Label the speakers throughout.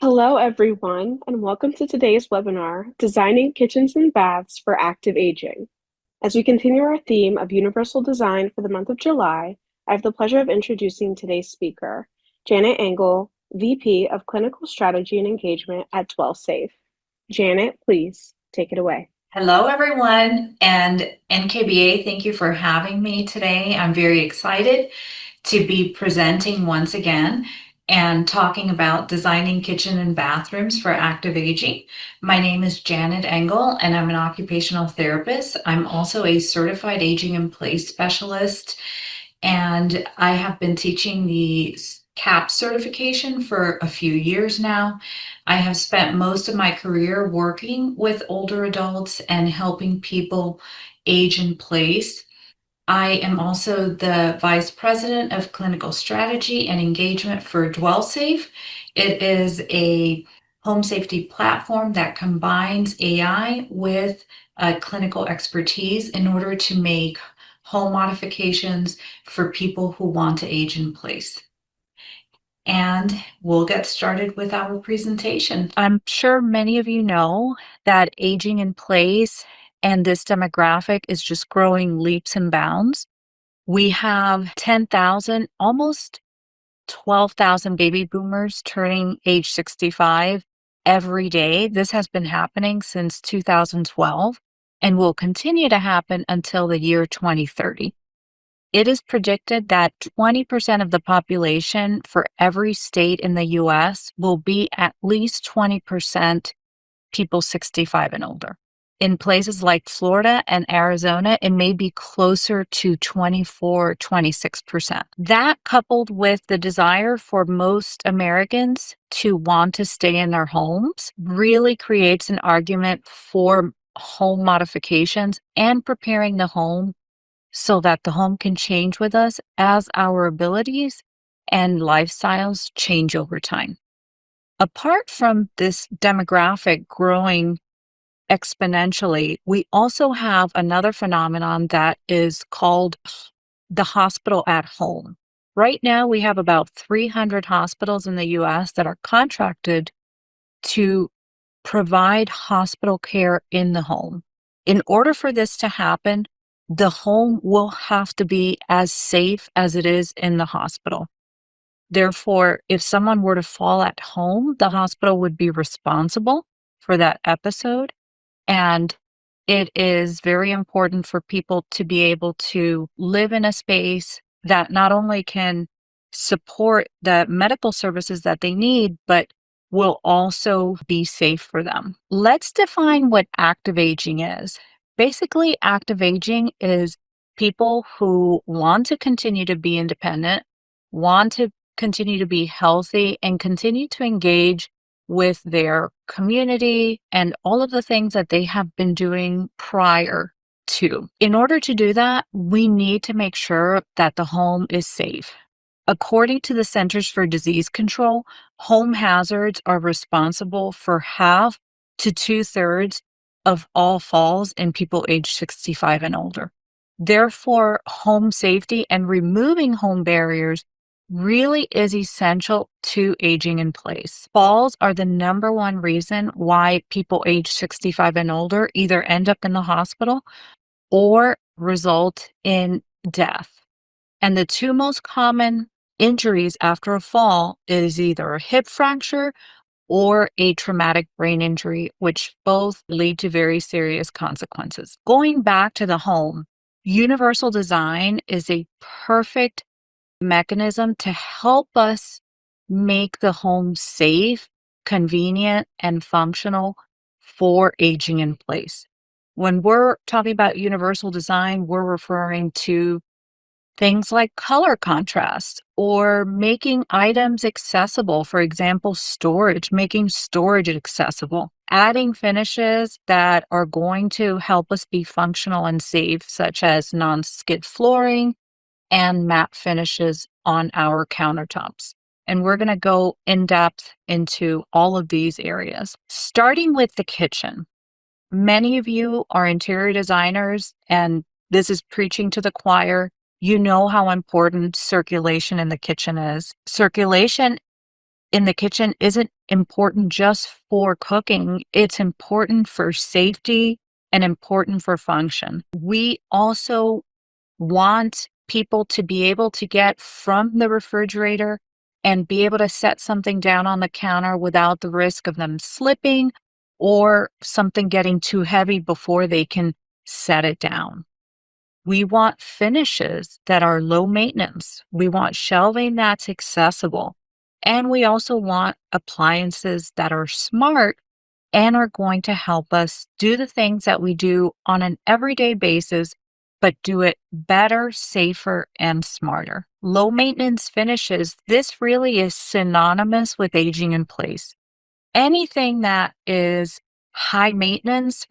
Speaker 1: Hello, everyone, and welcome to today's webinar, Designing Kitchens and Baths for Active Aging. As we continue our theme of universal design for the month of July, I have the pleasure of introducing today's speaker, Janet Engel, VP of Clinical Strategy and Engagement at Dwellsafe. Janet, please take it away.
Speaker 2: Hello, everyone, and NKBA, thank you for having me today. I'm very excited to be presenting once again and talking about designing kitchen and bathrooms for active aging. My name is Janet Engel, and I'm an occupational therapist. I'm also a certified aging in place specialist, and I have been teaching the CAP certification for a few years now. I have spent most of my career working with older adults and helping people age in place. I am also the Vice President of Clinical Strategy and Engagement for Dwellsafe. It is a home safety platform that combines AI with clinical expertise in order to make home modifications for people who want to age in place. And we'll get started with our presentation. I'm sure many of you know that aging in place and this demographic is just growing leaps and bounds. We have 10,000, almost 12,000 baby boomers turning age 65 every day. This has been happening since 2012 and will continue to happen until the year 2030. It is predicted that 20% of the population for every state in the US will be at least 20% people 65 and older. In places like Florida and Arizona, it may be closer to 24, 26%. That, coupled with the desire for most Americans to want to stay in their homes, really creates an argument for home modifications and preparing the home so that the home can change with us as our abilities and lifestyles change over time. Apart from this demographic growing exponentially, we also have another phenomenon that is called the hospital at home. Right now, we have about 300 hospitals in the US that are contracted to provide hospital care in the home. In order for this to happen, the home will have to be as safe as it is in the hospital. Therefore, if someone were to fall at home, the hospital would be responsible for that episode. And it is very important for people to be able to live in a space that not only can support the medical services that they need, but will also be safe for them. Let's define what active aging is. Basically, active aging is people who want to continue to be independent, want to continue to be healthy, and continue to engage with their community and all of the things that they have been doing prior to. In order to do that, we need to make sure that the home is safe. According to the Centers for Disease Control, home hazards are responsible for half to 2/3 of all falls in people age 65 and older. Therefore, home safety and removing home barriers really is essential to aging in place. Falls are the number one reason why people age 65 and older either end up in the hospital or result in death. And the two most common injuries after a fall is either a hip fracture or a traumatic brain injury, which both lead to very serious consequences. Going back to the home, universal design is a perfect mechanism to help us make the home safe, convenient, and functional for aging in place. When we're talking about universal design, we're referring to things like color contrast or making items accessible. For example, storage, making storage accessible, adding finishes that are going to help us be functional and safe, such as non-skid flooring and matte finishes on our countertops. And we're going to go in depth into all of these areas. Starting with the kitchen. Many of you are interior designers, and this is preaching to the choir. You know how important circulation in the kitchen is. Circulation in the kitchen isn't
Speaker 3: important just for cooking. It's important for safety and important for function. We also want people to be able to get from the refrigerator and be able to set something down on the counter without the risk of them slipping or something getting too heavy before they can set it down. We want finishes that are low maintenance. We want shelving that's accessible. And we also want appliances that are smart and are going to help us do the things that we do on an everyday basis, but do it better, safer, and smarter. Low maintenance finishes, this really is synonymous with aging in place. Anything that is high maintenance,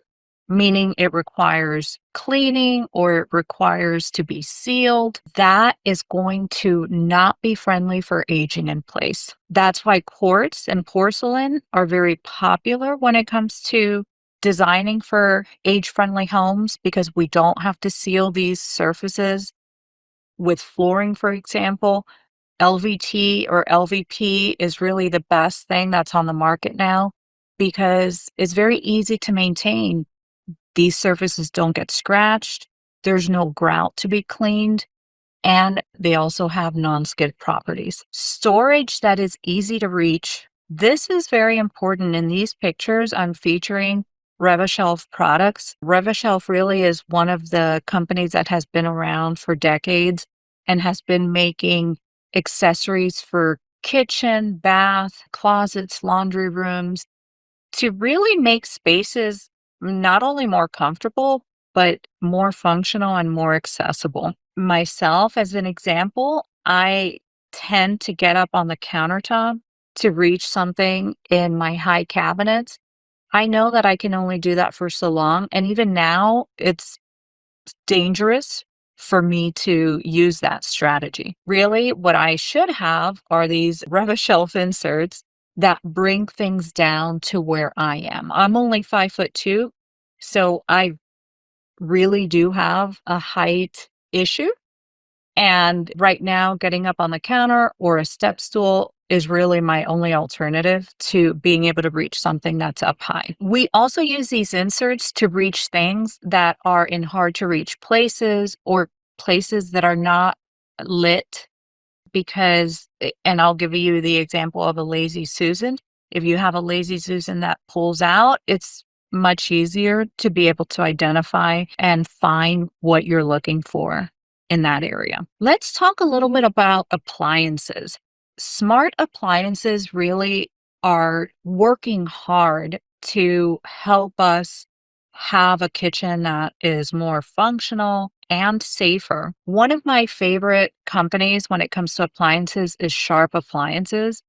Speaker 3: meaning it requires cleaning or it requires to be sealed, that is going to not be friendly for aging in place. That's why quartz and porcelain are very popular when it comes to designing for age-friendly homes, because we don't have to seal these surfaces with flooring, for example. LVT or LVP is really the best thing that's on the market now because it's very easy to maintain. These surfaces don't get scratched. There's no grout to be cleaned. And they also have non-skid properties. Storage that is easy to reach. This is very important. In these pictures, I'm featuring RevaShelf products. RevaShelf really is one of the companies that has been around for decades and has been making accessories for kitchen, bath, closets, laundry rooms to really make spaces not only more comfortable, but more functional and more accessible. Myself, as an example, I tend to get up on the countertop to reach something in my high cabinets. I know that I can only do that for so long. And even now, it's dangerous for me to use that strategy. Really, what I should have are these RevaShelf inserts that bring things down to where I am. I'm only 5'2", so I really do have a height issue. And right now, getting up on the counter or a step stool is really my only alternative to being able to reach something that's up high. We also use these inserts to reach things that are in hard to reach places or places that are not lit because, and I'll give you the example of a lazy Susan. If you have a lazy Susan that pulls out, it's much easier to be able to identify and find what you're looking for in that area. Let's talk a little bit about appliances. Smart appliances really are working hard to help us have a kitchen that is more functional and safer. One of my favorite companies when it comes to appliances is Sharp Appliances,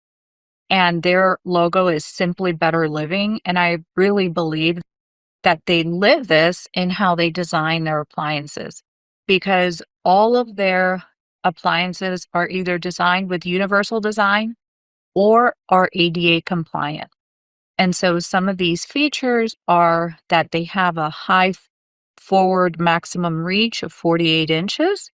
Speaker 3: and their logo is Simply Better Living. And I really believe that they live this in how they design their appliances, because all of their appliances are either designed with universal design or are ADA compliant. And so some of these features are that they have a high forward maximum reach of 48 inches,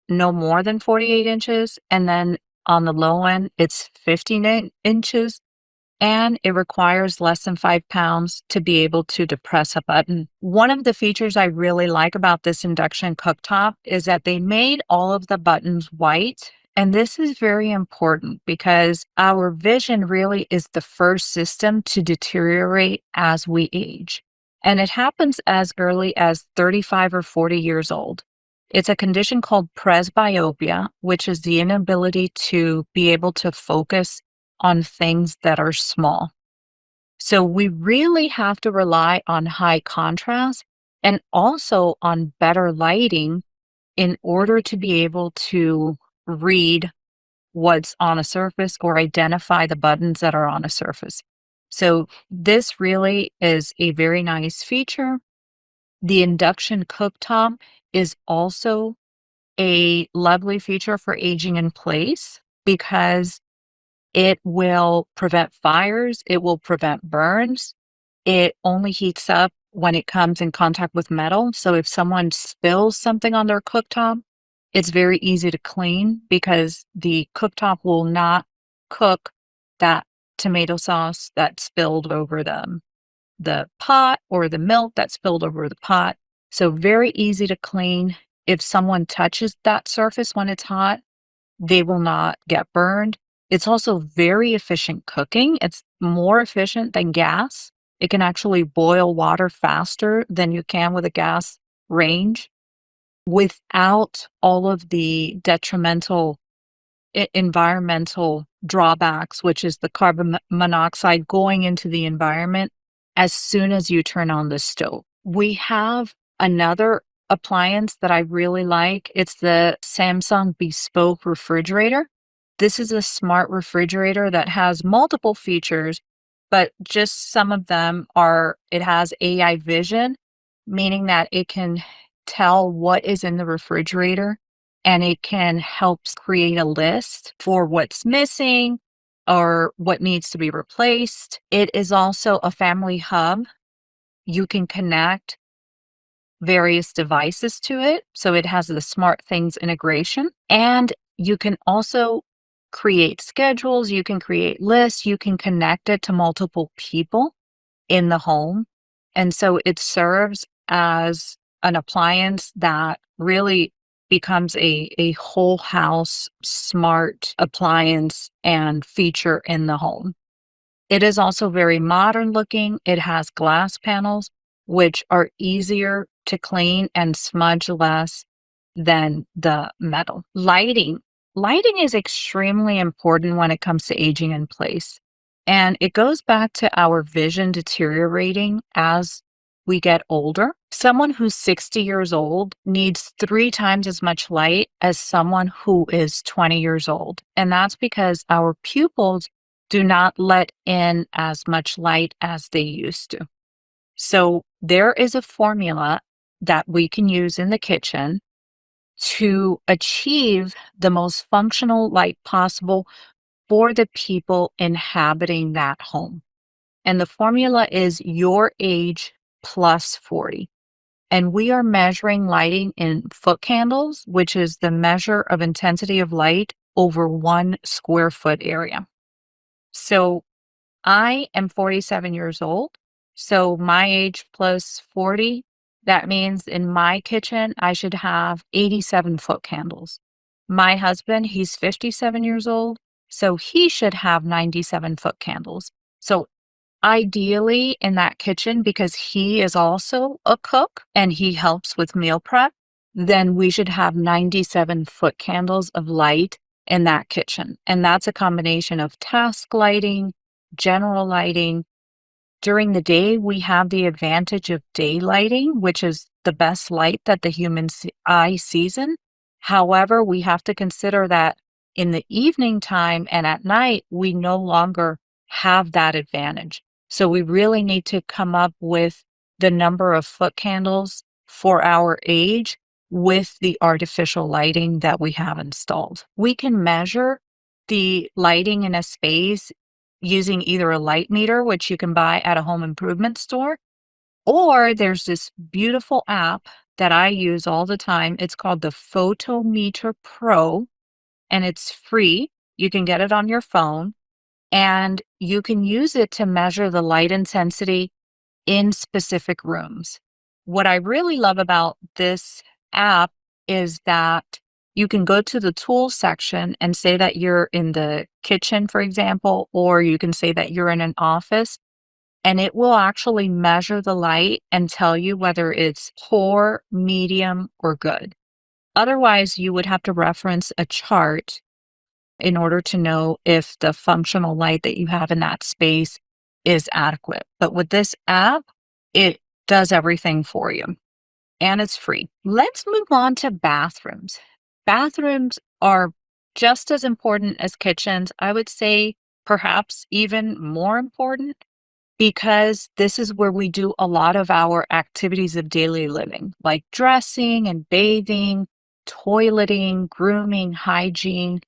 Speaker 3: no more than 48 inches. And then on the low end, it's 15 inches. And it requires less than 5 pounds to be able to depress a button. One of the features I really like about this induction cooktop is that they made all of the buttons white. And this is very important because our vision really is the first system to deteriorate as we age. And it happens as early as 35 or 40 years old. It's a condition called presbyopia, which is the inability to be able to focus on things that are small. So we really have to rely on high contrast and also on better lighting in order to be able to read what's on a surface or identify the buttons that are on a surface. So this really is a very nice feature. The induction cooktop is also a lovely feature for aging in place because it will prevent fires, it will prevent burns. It only heats up when it comes in contact with metal. So if someone spills something on their cooktop, it's very easy to clean because the cooktop will not cook that tomato sauce that spilled over the pot or the milk that spilled over the pot. So very easy to clean. If someone touches that surface when it's hot, they will not get burned. It's also very efficient cooking. It's more efficient than gas. It can actually boil water faster than you can with a gas range without all of the detrimental environmental drawbacks, which is the carbon monoxide going into the environment as soon as you turn on the stove. We have another appliance that I really like. It's the Samsung Bespoke refrigerator. This is a smart refrigerator that has multiple features, but just some of them are it has AI vision, meaning that it can tell what is in the refrigerator and it can help create a list for what's missing or what needs to be replaced. It is also a family hub. You can connect various devices to it. So it has the smart things integration. And you can also create schedules, you can create lists, you can connect it to multiple people in the home. And so it serves as an appliance that really becomes a whole house smart appliance and feature in the home. It is also very modern looking. It has glass panels, which are easier to clean and smudge less than the metal. Lighting. Lighting is extremely important when it comes to aging in place. And it goes back to our vision deteriorating as we get older. Someone who's 60 years old needs 3 times as much light as someone who is 20 years old. And that's because our pupils do not let in as much light as they used to. So there is a formula that we can use in the kitchen to achieve the most functional light possible for the people inhabiting that home. And the formula is your age plus 40. And we are measuring lighting in foot candles, which is the measure of intensity of light over 1 square foot area. So I am 47 years old. So my age plus 40, that means in my kitchen, I should have 87 foot candles. My husband, he's 57 years old. So he should have 97 foot candles. So ideally in that kitchen, because he is also a cook and he helps with meal prep, then we should have 97 foot candles of light in that kitchen. And that's a combination of task lighting, general lighting. During the day, we have the advantage of day lighting, which is the best light that the human eye sees in. However, we have to consider that in the evening time and at night, we no longer have that advantage. So we really need to come up with the number of foot candles for our age with the artificial lighting that we have installed. We can measure the lighting in a space using either a light meter, which you can buy at a home improvement store, or there's this beautiful app that I use all the time. It's called the Photometer Pro, and it's free. You can get it on your phone, and you can use it to measure the light intensity in specific rooms. What I really love about this app is that you can go to the tools section and say that you're in the kitchen, for example, or you can say that you're in an office, and it will actually measure the light and tell you whether it's poor, medium, or good. Otherwise, you would have to reference a chart in order to know if the functional light that you have in that space is adequate. But with this app, it does everything for you and it's free. Let's move on to bathrooms. Bathrooms are just as important as kitchens. I would say perhaps even more important because this is where we do a lot of our activities of daily living, like dressing and bathing, toileting, grooming, hygiene.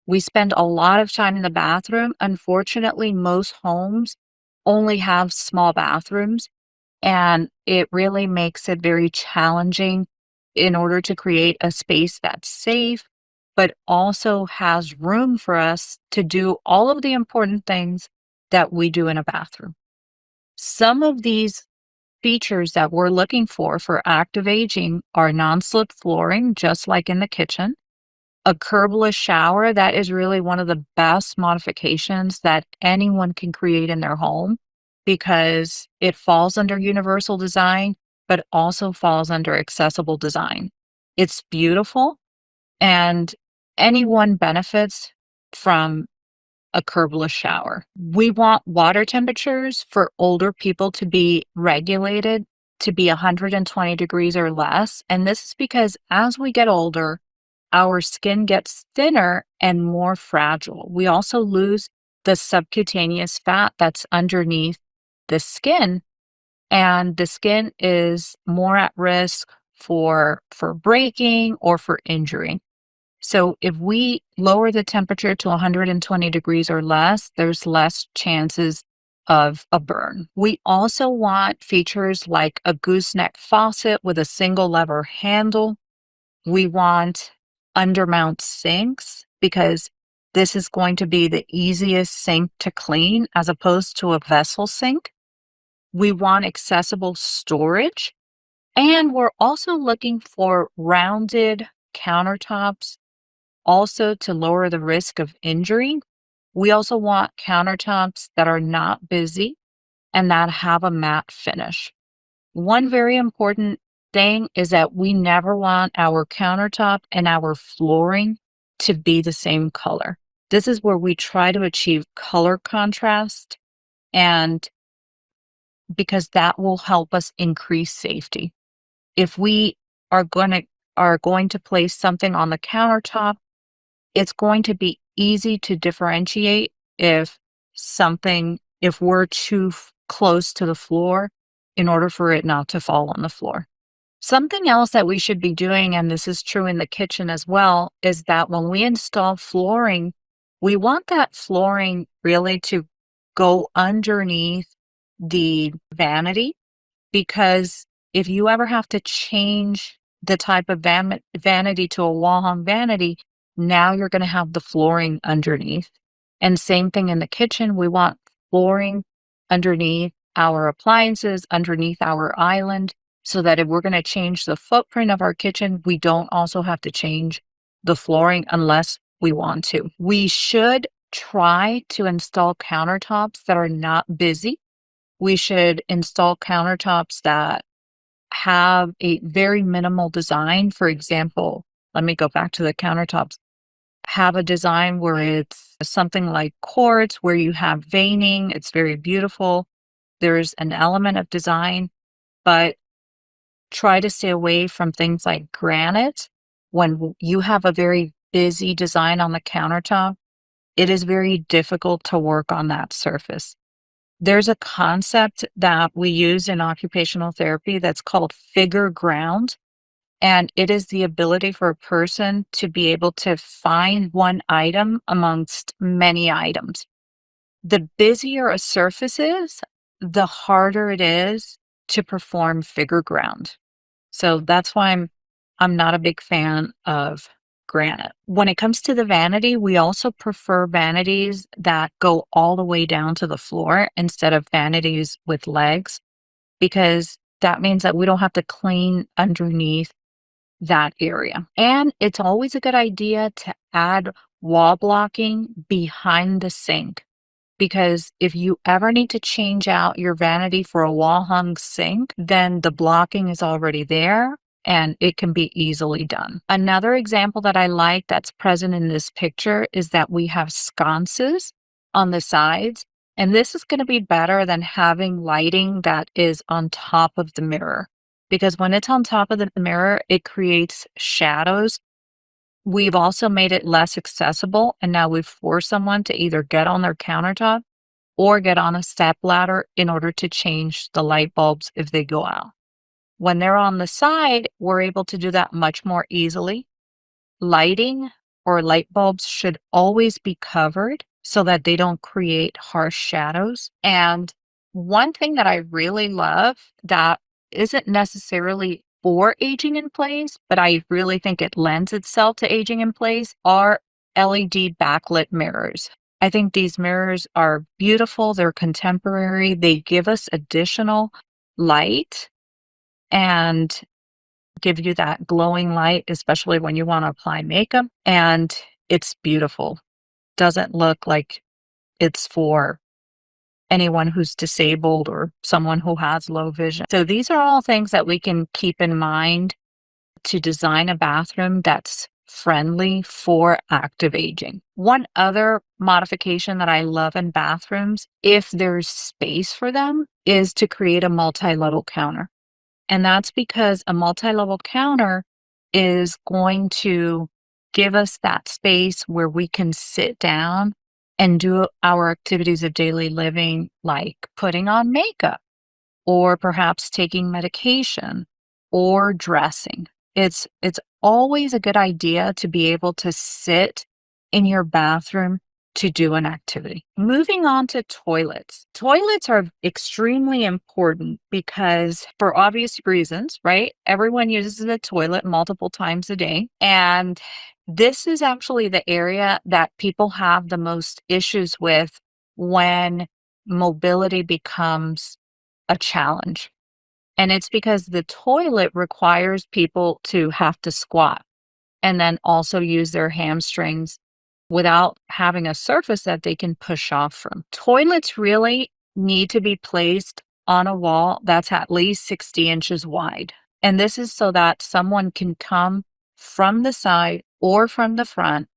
Speaker 3: We spend a lot of time in the bathroom. Unfortunately, most homes only have small bathrooms, and it really makes it very challenging in order to create a space that's safe, but also has room for us to do all of the important things that we do in a bathroom. Some of these features that we're looking for active aging are non-slip flooring, just like in the kitchen, a curbless shower. That is really one of the best modifications that anyone can create in their home because it falls under universal design, but also falls under accessible design. It's beautiful, and anyone benefits from a curbless shower. We want water temperatures for older people to be regulated to be 120 degrees or less. And this is because as we get older, our skin gets thinner and more fragile. We also lose the subcutaneous fat that's underneath the skin, and the skin is more at risk for breaking or for injury. So if we lower the temperature to 120 degrees or less, there's less chances of a burn. We also want features like a gooseneck faucet with a single lever handle. We want undermount sinks because this is going to be the easiest sink to clean as opposed to a vessel sink. We want accessible storage, and we're also looking for rounded countertops also to lower the risk of injury. We also want countertops that are not busy and that have a matte finish. One very important thing is that we never want our countertop and our flooring to be the same color. This is where we try to achieve color contrast, and because that will help us increase safety. If we are going to place something on the countertop, it's going to be easy to differentiate if we're too close to the floor in order for it not to fall on the floor. Something else that we should be doing, and this is true in the kitchen as well, is that when we install flooring, we want that flooring really to go underneath the vanity, because if you ever have to change the type of vanity to a wall hung vanity, now you're going to have the flooring underneath. And same thing in the kitchen, we want flooring underneath our appliances, underneath our island, so that if we're going to change the footprint of our kitchen, we don't also have to change the flooring unless we want to. We should try to install countertops that are not busy. We should install countertops that have a very minimal design. For example, let me go back to the countertops. Have a design where it's something like quartz, where you have veining. It's very beautiful. There's an element of design, but try to stay away from things like granite. When you have a very busy design on the countertop, it is very difficult to work on that surface. There's a concept that we use in occupational therapy that's called figure ground, and it is the ability for a person to be able to find one item amongst many items. The busier a surface is, the harder it is to perform figure ground. So that's why I'm not a big fan of granite. When it comes to the vanity, we also prefer vanities that go all the way down to the floor instead of vanities with legs, because that means that we don't have to clean underneath that area. And it's always a good idea to add wall blocking behind the sink, because if you ever need to change out your vanity for a wall hung sink, then the blocking is already there and it can be easily done. Another example that I like that's present in this picture is that we have sconces on the sides, and this is going to be better than having lighting that is on top of the mirror, because when it's on top of the mirror, it creates shadows. We've also made it less accessible, and now we've forced someone to either get on their countertop or get on a step ladder in order to change the light bulbs if they go out. When they're on the side, we're able to do that much more easily. Lighting or light bulbs should always be covered so that they don't create harsh shadows. And one thing that I really love that isn't necessarily for aging in place, but I really think it lends itself to aging in place, are LED backlit mirrors. I think these mirrors are beautiful. They're contemporary. They give us additional light and give you that glowing light, especially when you want to apply makeup. And it's beautiful. Doesn't look like it's for anyone who's disabled or someone who has low vision. So these are all things that we can keep in mind to design a bathroom that's friendly for active aging. One other modification that I love in bathrooms, if there's space for them, is to create a multi-level counter. And that's because a multi-level counter is going to give us that space where we can sit down and do our activities of daily living, like putting on makeup or perhaps taking medication or dressing. It's always a good idea to be able to sit in your bathroom to do an activity. Moving on to toilets. Toilets are extremely important because for obvious reasons, right? Everyone uses the toilet multiple times a day. And this is actually the area that people have the most issues with when mobility becomes a challenge. And it's because the toilet requires people to have to squat and then also use their hamstrings without having a surface that they can push off from. Toilets really need to be placed on a wall that's at least 60 inches wide. And this is so that someone can come from the side or from the front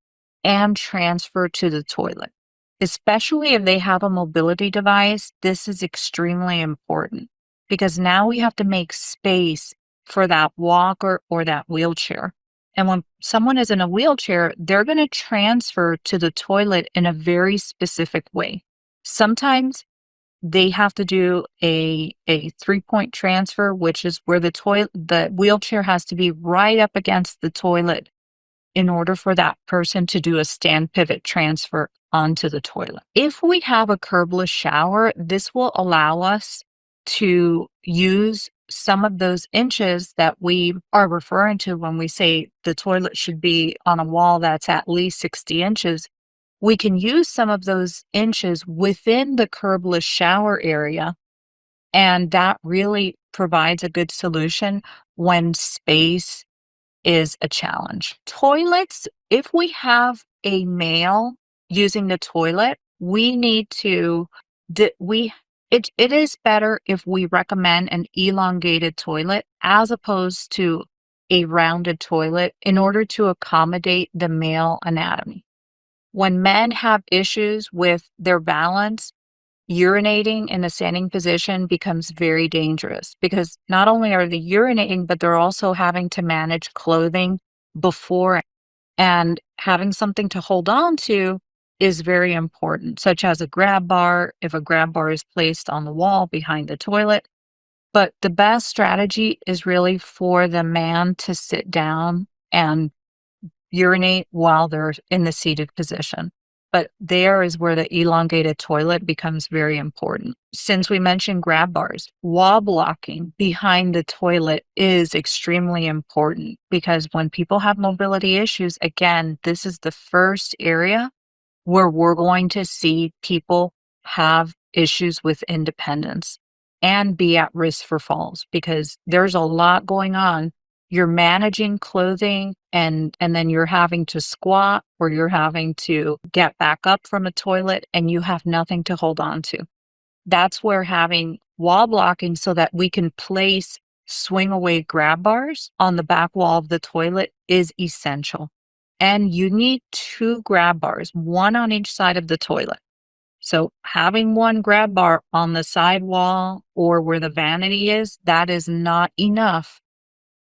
Speaker 3: and transfer to the toilet. Especially if they have a mobility device, this is extremely important because now we have to make space for that walker or that wheelchair. And when someone is in a wheelchair, they're going to transfer to the toilet in a very specific way. Sometimes they have to do a 3-point transfer, which is where the wheelchair has to be right up against the toilet in order for that person to do a stand pivot transfer onto the toilet. If we have a curbless shower, this will allow us to use some of those inches that we are referring to when we say the toilet should be on a wall that's at least 60 inches. We can use some of those inches within the curbless shower area, and that really provides a good solution when space is a challenge. Toilets, if we have a male using the toilet, we need to, it is better if we recommend an elongated toilet as opposed to a rounded toilet in order to accommodate the male anatomy. When men have issues with their balance, urinating in the standing position becomes very dangerous because not only are they urinating, but they're also having to manage clothing before, and having something to hold on to is very important, such as a grab bar, if a grab bar is placed on the wall behind the toilet. But the best strategy is really for the man to sit down and urinate while they're in the seated position. But there is where the elongated toilet becomes very important. Since we mentioned grab bars, wall blocking behind the toilet is extremely important because when people have mobility issues, again, this is the first area where we're going to see people have issues with independence and be at risk for falls because there's a lot going on. You're managing clothing and then you're having to squat or you're having to get back up from a toilet and you have nothing to hold on to. That's where having wall blocking so that we can place swing away grab bars on the back wall of the toilet is essential. And you need 2 grab bars, one on each side of the toilet. So having one grab bar on the side wall or where the vanity is, that is not enough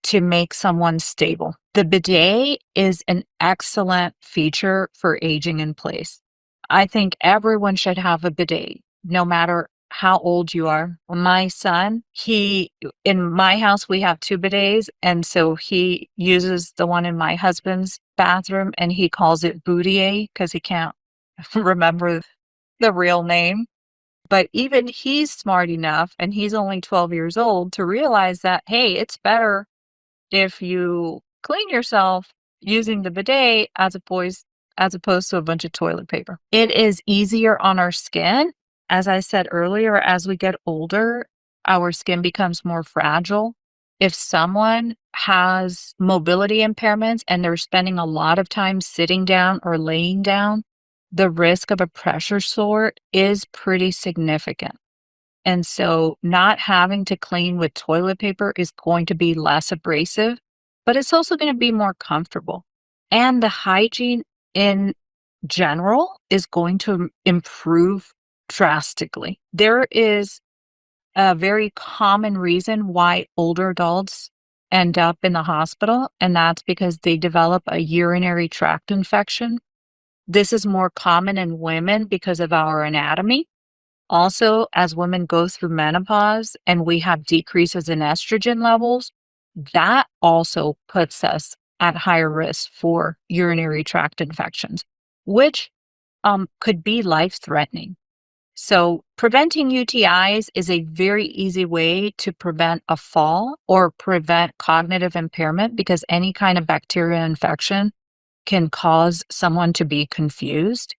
Speaker 3: to make someone stable. The bidet is an excellent feature for aging in place. I think everyone should have a bidet, no matter how old you are. My son, in my house, we have 2 bidets. And so he uses the one in my husband's bathroom and he calls it Boudier because he can't remember the real name. But even he's smart enough, and he's only 12 years old, to realize that, hey, it's better if you clean yourself using the bidet as as opposed to a bunch of toilet paper. It is easier on our skin. As I said earlier, as we get older, our skin becomes more fragile. If someone has mobility impairments and they're spending a lot of time sitting down or laying down, the risk of a pressure sore is pretty significant. And so not having to clean with toilet paper is going to be less abrasive, but it's also going to be more comfortable. And the hygiene in general is going to improve drastically. There is a very common reason why older adults end up in the hospital, and that's because they develop a urinary tract infection. This is more common in women because of our anatomy. Also, as women go through menopause and we have decreases in estrogen levels, that also puts us at higher risk for urinary tract infections, which could be life threatening. So, preventing UTIs is a very easy way to prevent a fall or prevent cognitive impairment because any kind of bacteria infection can cause someone to be confused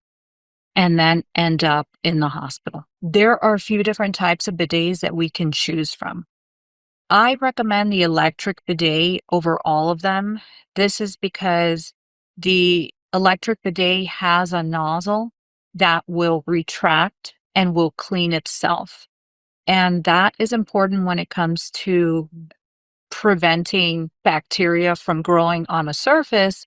Speaker 3: and then end up in the hospital. There are a few different types of bidets that we can choose from. I recommend the electric bidet over all of them. This is because the electric bidet has a nozzle that will retract and will clean itself. And that is important when it comes to preventing bacteria from growing on a surface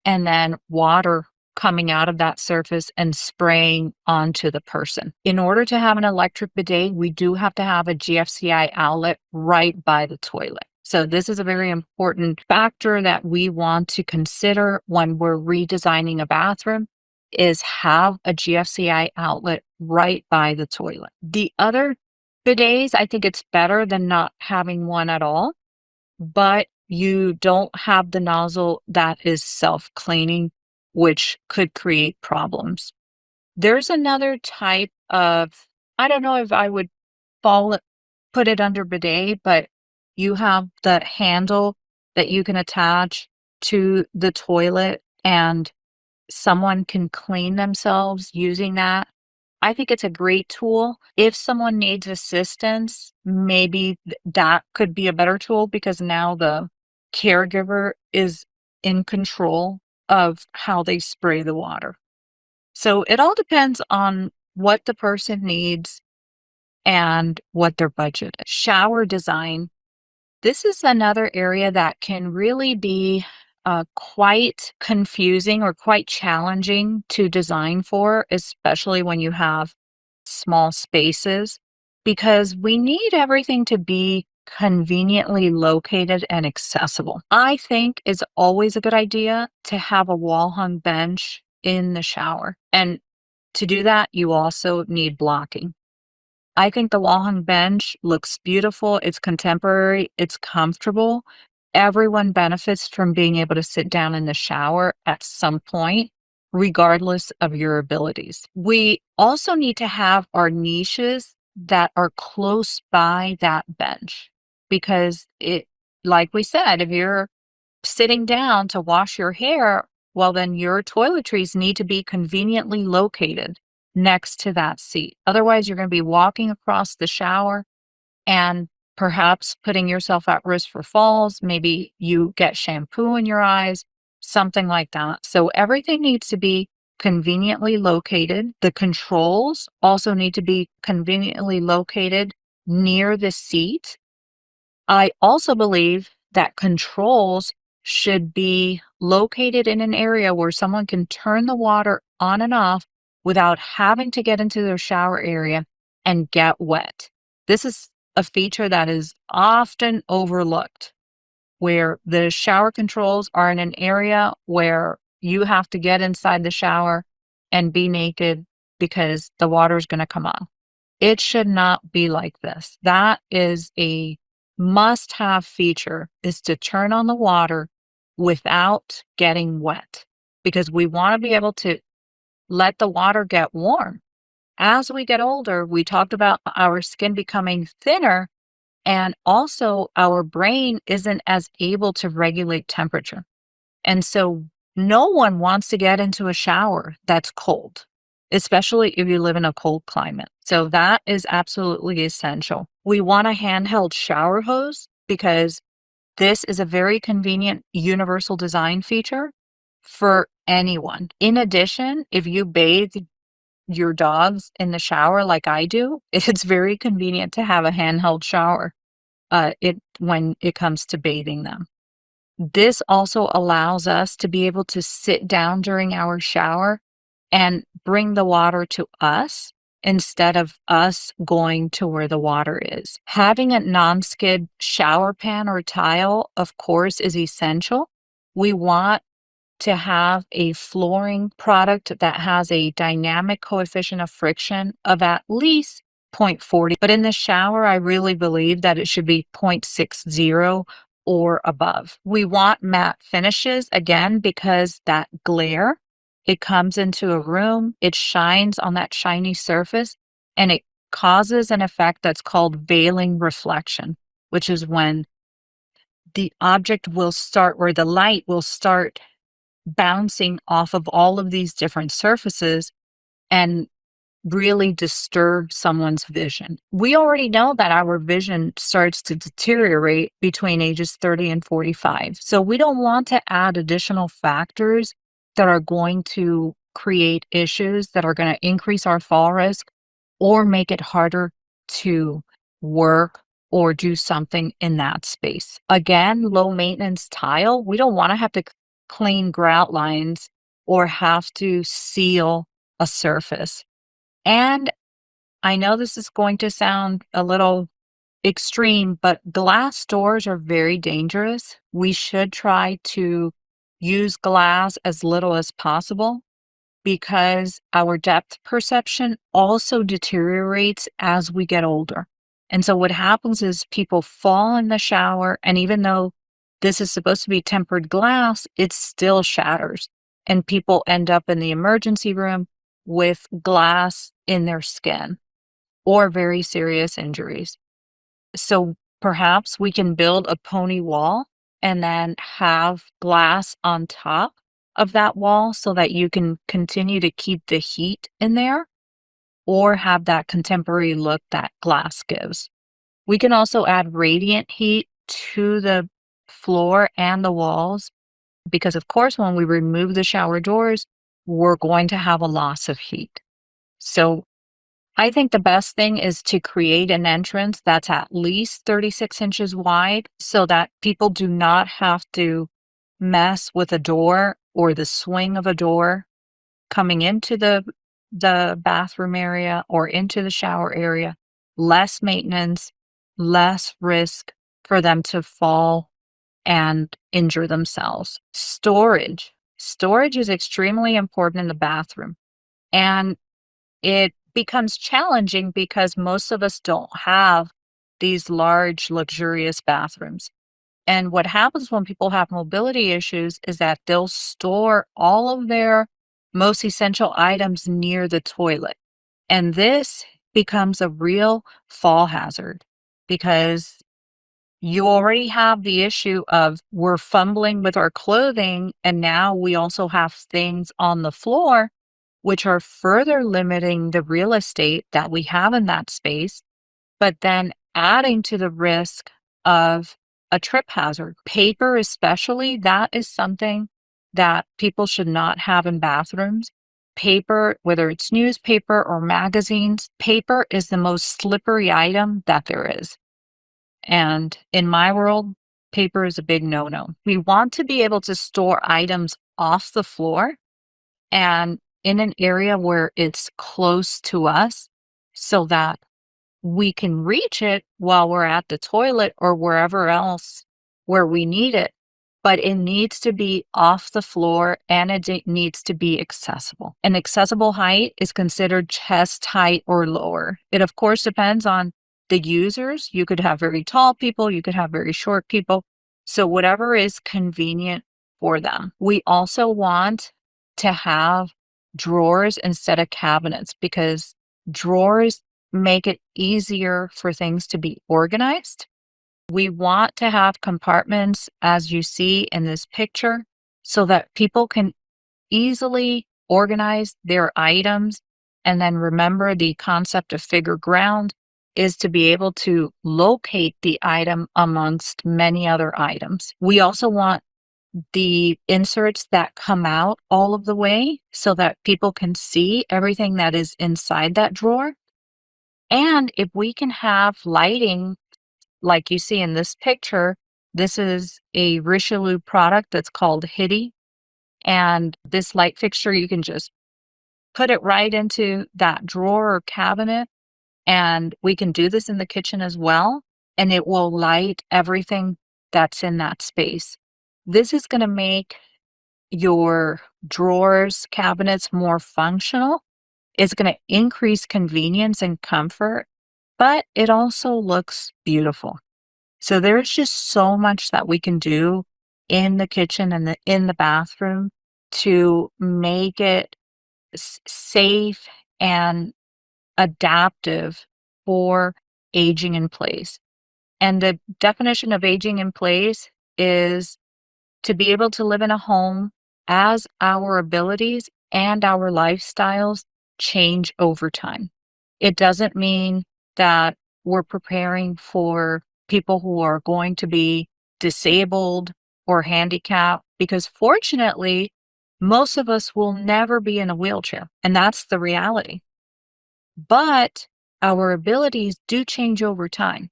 Speaker 3: and then water coming out of that surface and spraying onto the person. In order to have an electric bidet, we do have to have a GFCI outlet right by the toilet. So this is a very important factor that we want to consider when we're redesigning a bathroom is have a GFCI outlet right by the toilet. The other bidets, I think it's better than not having one at all, but you don't have the nozzle that is self-cleaning, which could create problems. There's another type of, I don't know if I would put it under bidet, but you have the handle that you can attach to the toilet and someone can clean themselves using that. I think it's a great tool. If someone needs assistance, maybe that could be a better tool because now the caregiver is in control of how they spray the water. So it all depends on what the person needs and what their budget is. Shower design. This is another area that can really be quite confusing or quite challenging to design for, especially when you have small spaces, because we need everything to be conveniently located and accessible. I think it's always a good idea to have a wall hung bench in the shower. And to do that, you also need blocking. I think the wall hung bench looks beautiful. It's contemporary. It's comfortable. Everyone benefits from being able to sit down in the shower at some point, regardless of your abilities. We also need to have our niches that are close by that bench because like we said, if you're sitting down to wash your hair, well, then your toiletries need to be conveniently located next to that seat. Otherwise, you're going to be walking across the shower and perhaps putting yourself at risk for falls. Maybe you get shampoo in your eyes, something like that. So everything needs to be conveniently located. The controls also need to be conveniently located near the seat. I also believe that controls should be located in an area where someone can turn the water on and off without having to get into their shower area and get wet. This is a feature that is often overlooked, where the shower controls are in an area where you have to get inside the shower and be naked because the water is going to come on. It should not be like this. That is a must-have feature, is to turn on the water without getting wet, because we want to be able to let the water get warm. As we get older, we talked about our skin becoming thinner, and also our brain isn't as able to regulate temperature. And so No one wants to get into a shower that's cold, especially if you live in a cold climate. So that is absolutely essential. We want a handheld shower hose because this is a very convenient universal design feature for anyone. In addition, if you bathe your dogs in the shower like I do, it's very convenient to have a handheld shower when it comes to bathing them. This also allows us to be able to sit down during our shower and bring the water to us instead of us going to where the water is. Having a non-skid shower pan or tile, of course, is essential. We want to have a flooring product that has a dynamic coefficient of friction of at least 0.40. But in the shower, I really believe that it should be 0.60 or above. We want matte finishes, again, because that glare, it comes into a room, it shines on that shiny surface, and it causes an effect that's called veiling reflection, which is when the object will start, or the light will start bouncing off of all of these different surfaces and really disturb someone's vision. We already know that our vision starts to deteriorate between ages 30 and 45. So we don't want to add additional factors that are going to create issues that are going to increase our fall risk or make it harder to work or do something in that space. Again, low maintenance tile, we don't want to have to clean grout lines or have to seal a surface. And I know this is going to sound a little extreme, but glass doors are very dangerous. We should try to use glass as little as possible because our depth perception also deteriorates as we get older. And so what happens is people fall in the shower, and even though this is supposed to be tempered glass, it still shatters. And people end up in the emergency room with glass in their skin or very serious injuries. So perhaps we can build a pony wall and then have glass on top of that wall so that you can continue to keep the heat in there or have that contemporary look that glass gives. We can also add radiant heat to the floor and the walls because, of course, when we remove the shower doors, we're going to have a loss of heat. So I think the best thing is to create an entrance that's at least 36 inches wide so that people do not have to mess with a door or the swing of a door coming into the bathroom area or into the shower area. Less maintenance, less risk for them to fall and injure themselves. Storage. Storage is extremely important in the bathroom. And it becomes challenging because most of us don't have these large, luxurious bathrooms. And what happens when people have mobility issues is that they'll store all of their most essential items near the toilet. And this becomes a real fall hazard because you already have the issue of we're fumbling with our clothing, and now we also have things on the floor which are further limiting the real estate that we have in that space, but then adding to the risk of a trip hazard. Paper, especially, that is something that people should not have in bathrooms. Paper, whether it's newspaper or magazines, paper is the most slippery item that there is. And in my world, paper is a big no-no. We want to be able to store items off the floor and in an area where it's close to us so that we can reach it while we're at the toilet or wherever else where we need it. But it needs to be off the floor and it needs to be accessible. An accessible height is considered chest height or lower. It, of course, depends on the users. You could have very tall people, you could have very short people. So whatever is convenient for them. We also want to have drawers instead of cabinets because drawers make it easier for things to be organized. We want to have compartments, as you see in this picture, so that people can easily organize their items. And then remember, the concept of figure ground is to be able to locate the item amongst many other items. We also want the inserts that come out all of the way so that people can see everything that is inside that drawer. And if we can have lighting like you see in this picture, this is a Richelieu product that's called Hitty. And this light fixture, you can just put it right into that drawer or cabinet. And we can do this in the kitchen as well. And it will light everything that's in that space. This is going to make your drawers, cabinets more functional. It's going to increase convenience and comfort, but it also looks beautiful. So there's just so much that we can do in the kitchen and in the bathroom to make it safe and adaptive for aging in place. And the definition of aging in place is to be able to live in a home as our abilities and our lifestyles change over time. It doesn't mean that we're preparing for people who are going to be disabled or handicapped, because fortunately, most of us will never be in a wheelchair, and that's the reality. But our abilities do change over time.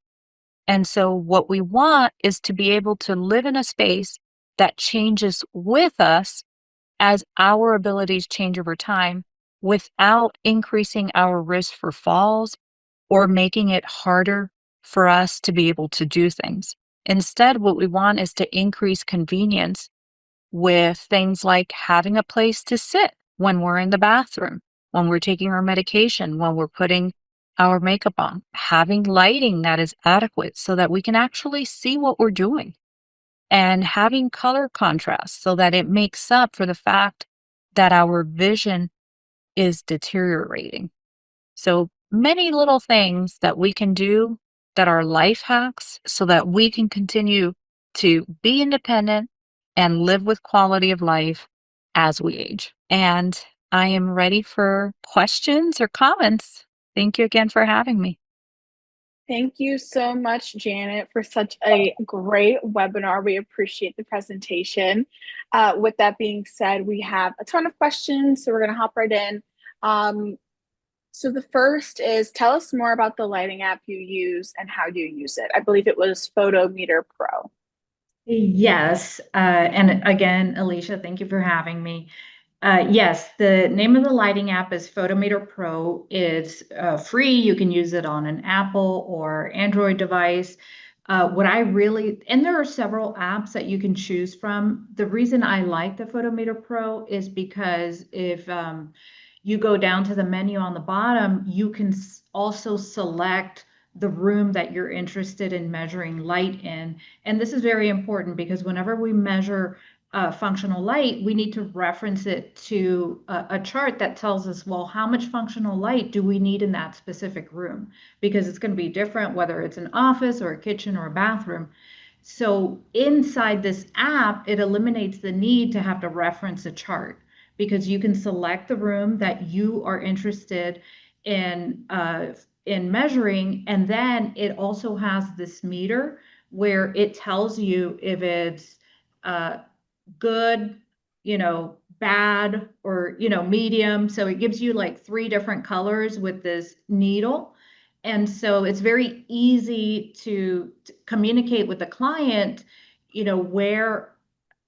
Speaker 3: And so what we want is to be able to live in a space that changes with us as our abilities change over time without increasing our risk for falls or making it harder for us to be able to do things. Instead, what we want is to increase convenience with things like having a place to sit when we're in the bathroom, when we're taking our medication, when we're putting our makeup on, having lighting that is adequate so that we can actually see what we're doing, and having color contrast so that it makes up for the fact that our vision is deteriorating. So many little things that we can do that are life hacks so that we can continue to be independent and live with quality of life as we age. And I am ready for questions or comments. Thank you again for having me.
Speaker 1: Thank you so much, Janet, for such a great webinar. We appreciate the presentation. With that being said, we have a ton of questions, so we're going to hop right in. So the first is, tell us more about the lighting app you use and how you use it. I believe it was Photometer Pro.
Speaker 4: Yes. And again, Alicia, thank you for having me. Yes, the name of the lighting app is Photometer Pro. It's free. You can use it on an Apple or Android device. And there are several apps that you can choose from. The reason I like the Photometer Pro is because if you go down to the menu on the bottom, you can also select the room that you're interested in measuring light in. And this is very important because whenever we measure functional light, we need to reference it to a chart that tells us, well, how much functional light do we need in that specific room? Because it's going to be different whether it's an office or a kitchen or a bathroom. So inside this app, it eliminates the need to have to reference a chart because you can select the room that you are interested in measuring, and then it also has this meter where it tells you if it's good, bad, or, medium. So it gives you like 3 different colors with this needle. And so it's very easy to communicate with the client, where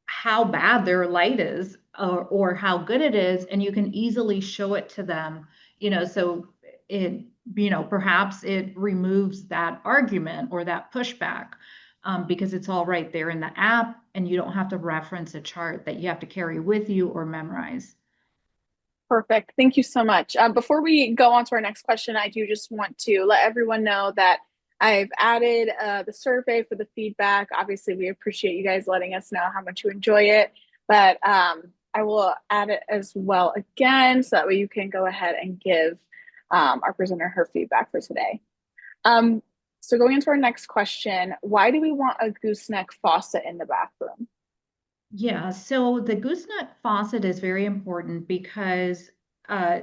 Speaker 4: how bad their light is or how good it is, and you can easily show it to them, so it, perhaps it removes that argument or that pushback, because it's all right there in the app and you don't have to reference a chart that you have to carry with you or memorize.
Speaker 1: Perfect. Thank you so much. Before we go on to our next question, I do just want to let everyone know that I've added the survey for the feedback. Obviously, we appreciate you guys letting us know how much you enjoy it, but I will add it as well again, so that way you can go ahead and give our presenter her feedback for today. So going into our next question, why do we want a gooseneck faucet in the bathroom?
Speaker 4: Yeah, so the gooseneck faucet is very important because uh,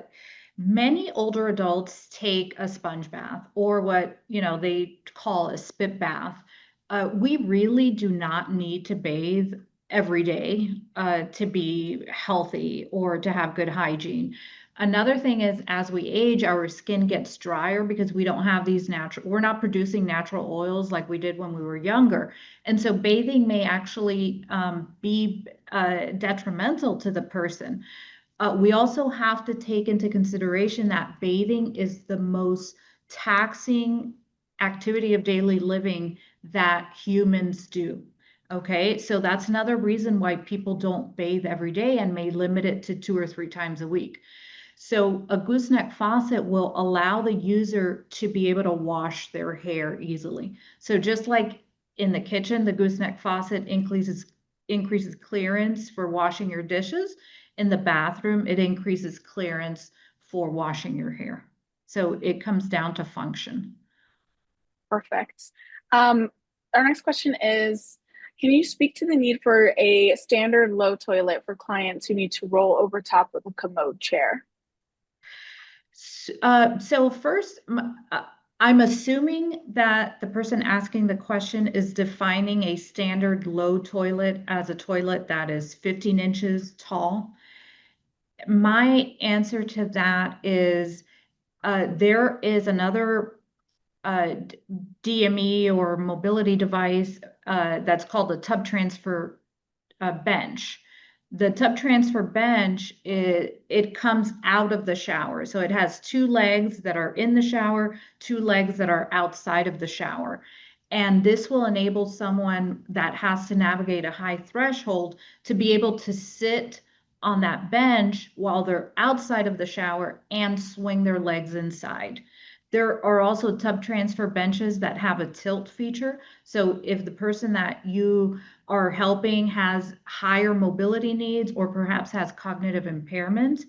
Speaker 4: many older adults take a sponge bath or what, they call a spit bath. We really do not need to bathe every day to be healthy or to have good hygiene. Another thing is as we age, our skin gets drier because we're not producing natural oils like we did when we were younger. And so bathing may actually be detrimental to the person. We also have to take into consideration that bathing is the most taxing activity of daily living that humans do. Okay, so that's another reason why people don't bathe every day and may limit it to 2 or 3 times a week. So a gooseneck faucet will allow the user to be able to wash their hair easily. So just like in the kitchen, the gooseneck faucet increases clearance for washing your dishes. In the bathroom, it increases clearance for washing your hair. So it comes down to function.
Speaker 5: Perfect. Um, our next question is, can you speak to the need for a standard low toilet for clients who need to roll over top of a commode chair?
Speaker 4: So first, I'm assuming that the person asking the question is defining a standard low toilet as a toilet that is 15 inches tall. My answer to that is there is another uh, DME or mobility device that's called the tub transfer bench. The tub transfer bench, it comes out of the shower. So it has two legs that are in the shower, two legs that are outside of the shower. And this will enable someone that has to navigate a high threshold to be able to sit on that bench while they're outside of the shower and swing their legs inside. There are also tub transfer benches that have a tilt feature. So if the person that you are helping has higher mobility needs or perhaps has cognitive impairment,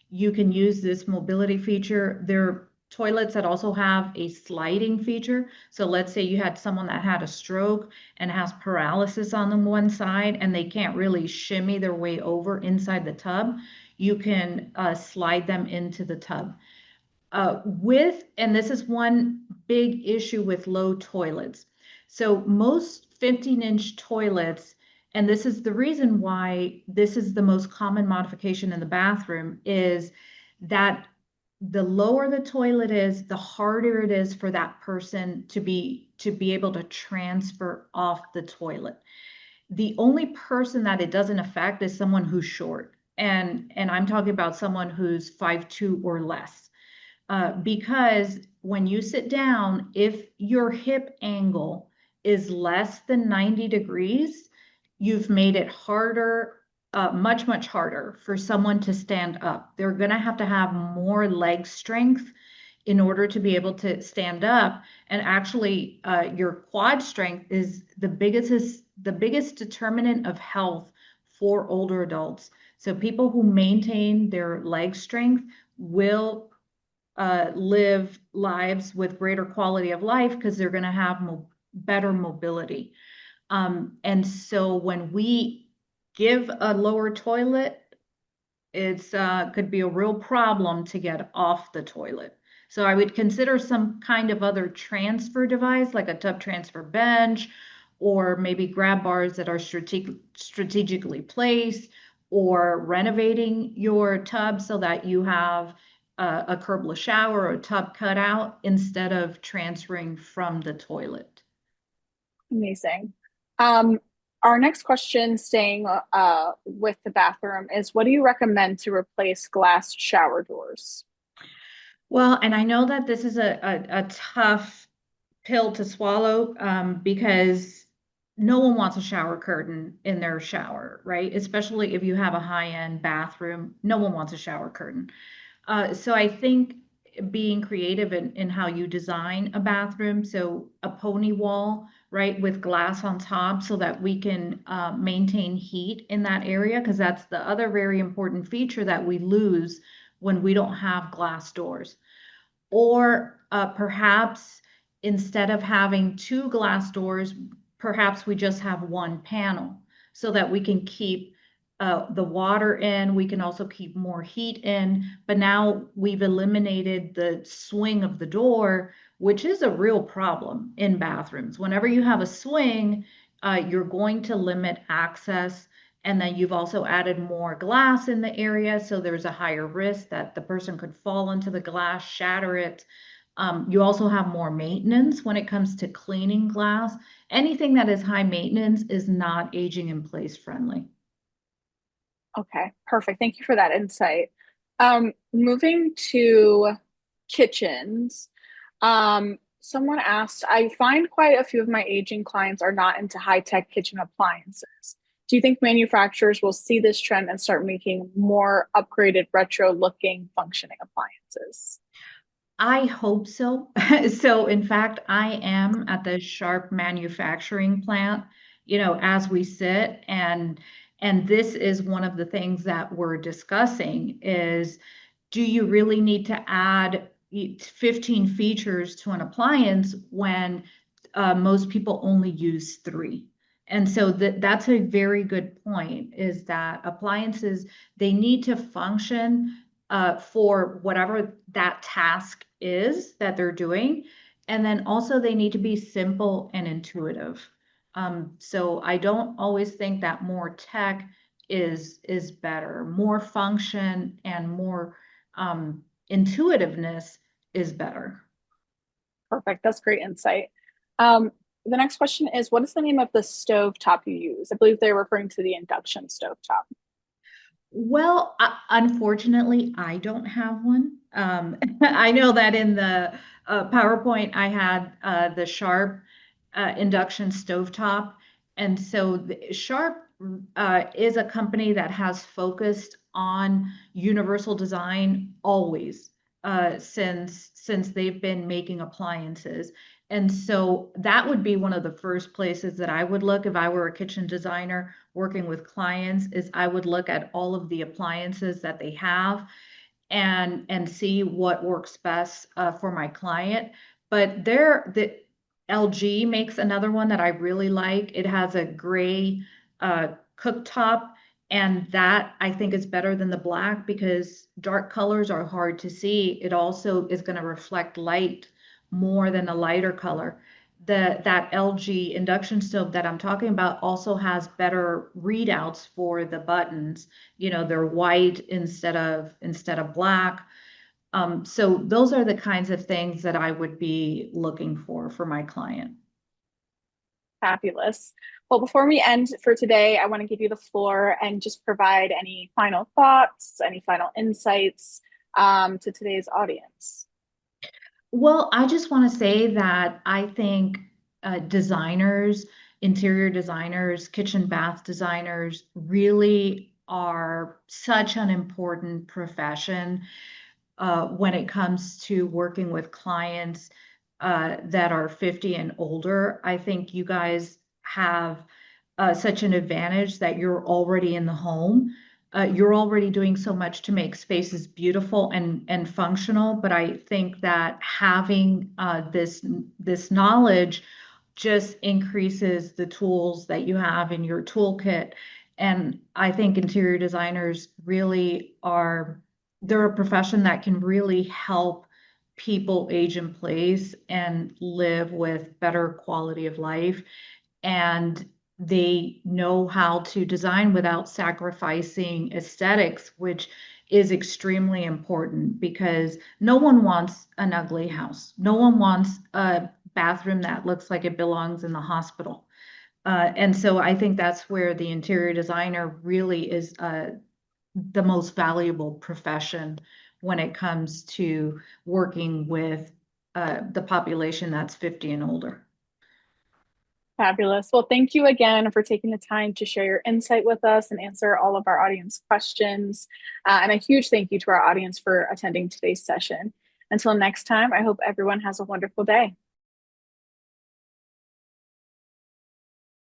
Speaker 4: you can use this mobility feature. There are toilets that also have a sliding feature. So let's say you had someone that had a stroke and has paralysis on the one side and they can't really shimmy their way over inside the tub. You can slide them into the tub. And this is one big issue with low toilets. So most 15-inch toilets, and this is the reason why this is the most common modification in the bathroom, is that the lower the toilet is, the harder it is for that person to be able to transfer off the toilet. The only person that it doesn't affect is someone who's short. And I'm talking about someone who's 5'2" or less. Because when you sit down, if your hip angle is less than 90 degrees, you've made it harder, much, much harder for someone to stand up. They're going to have more leg strength in order to be able to stand up. And actually, your quad strength is the biggest determinant of health for older adults. So people who maintain their leg strength will live lives with greater quality of life because they're going to have better mobility. And so when we give a lower toilet, it's could be a real problem to get off the toilet. So I would consider some kind of other transfer device like a tub transfer bench or maybe grab bars that are strategically placed or renovating your tub so that you have a curbless shower or a tub cut out instead of transferring from the toilet.
Speaker 5: Amazing. Um, our next question, staying with the bathroom, is what do you recommend to replace glass shower doors?
Speaker 4: Well, and I know that this is a tough pill to swallow because no one wants a shower curtain in their shower, right? Especially if you have a high-end bathroom, no one wants a shower curtain. So I think being creative in how you design a bathroom, so a pony wall, right, with glass on top so that we can maintain heat in that area, because that's the other very important feature that we lose when we don't have glass doors. Or perhaps instead of having two glass doors, perhaps we just have one panel. so that we can keep the water in. We can also keep more heat in, but now we've eliminated the swing of the door, which is a real problem in bathrooms. Whenever you have a swing, you're going to limit access. And then you've also added more glass in the area, so there's a higher risk that the person could fall into the glass, shatter it. You also have more maintenance when it comes to cleaning glass. Anything that is high maintenance is not aging in place friendly.
Speaker 5: Okay, perfect. Thank you for that insight. Moving to kitchens, someone asked, I find quite a few of my aging clients are not into high-tech kitchen appliances. Do you think manufacturers will see this trend and start making more upgraded, retro-looking, functioning appliances?
Speaker 4: I hope so. So in fact, I am at the Sharp manufacturing plant, as we sit, and this is one of the things that we're discussing is, do you really need to add 15 features to an appliance when most people only use 3? And so that's a very good point, is that appliances, they need to function for whatever that task is that they're doing. And then also they need to be simple and intuitive. So I don't always think that more tech is better. More function and more intuitiveness is better.
Speaker 5: Perfect. That's great insight. Um, the next question is, what is the name of the stove top you use? I believe they're referring to the induction stove top.
Speaker 4: Well, unfortunately, I don't have one. I know that in the PowerPoint, I had the Sharp induction stovetop. And so Sharp is a company that has focused on universal design always, since they've been making appliances. And so that would be one of the first places that I would look if I were a kitchen designer working with clients, is I would look at all of the appliances that they have and see what works best for my client. But the LG makes another one that I really like. It has a gray cooktop, and that I think is better than the black because dark colors are hard to see. It also is going to reflect light more than a lighter color. That LG induction stove that I'm talking about also has better readouts for the buttons. They're white instead of black. So those are the kinds of things that I would be looking for my client.
Speaker 5: Fabulous. Well, before we end for today, I want to give you the floor and just provide any final thoughts, any final insights to today's audience.
Speaker 4: Well, I just want to say that I think designers, interior designers, kitchen bath designers really are such an important profession when it comes to working with clients that are 50 and older. I think you guys have such an advantage that you're already in the home. You're already doing so much to make spaces beautiful and functional. But I think that having this knowledge just increases the tools that you have in your toolkit. And I think interior designers really are, they're a profession that can really help people age in place and live with better quality of life. And they know how to design without sacrificing aesthetics, which is extremely important because no one wants an ugly house. No one wants a bathroom that looks like it belongs in the hospital. And so I think that's where the interior designer really is the most valuable profession when it comes to working with the population that's 50 and older.
Speaker 5: Fabulous. Well, thank you again for taking the time to share your insight with us and answer all of our audience questions. And a huge thank you to our audience for attending today's session. Until next time, I hope everyone has a wonderful day.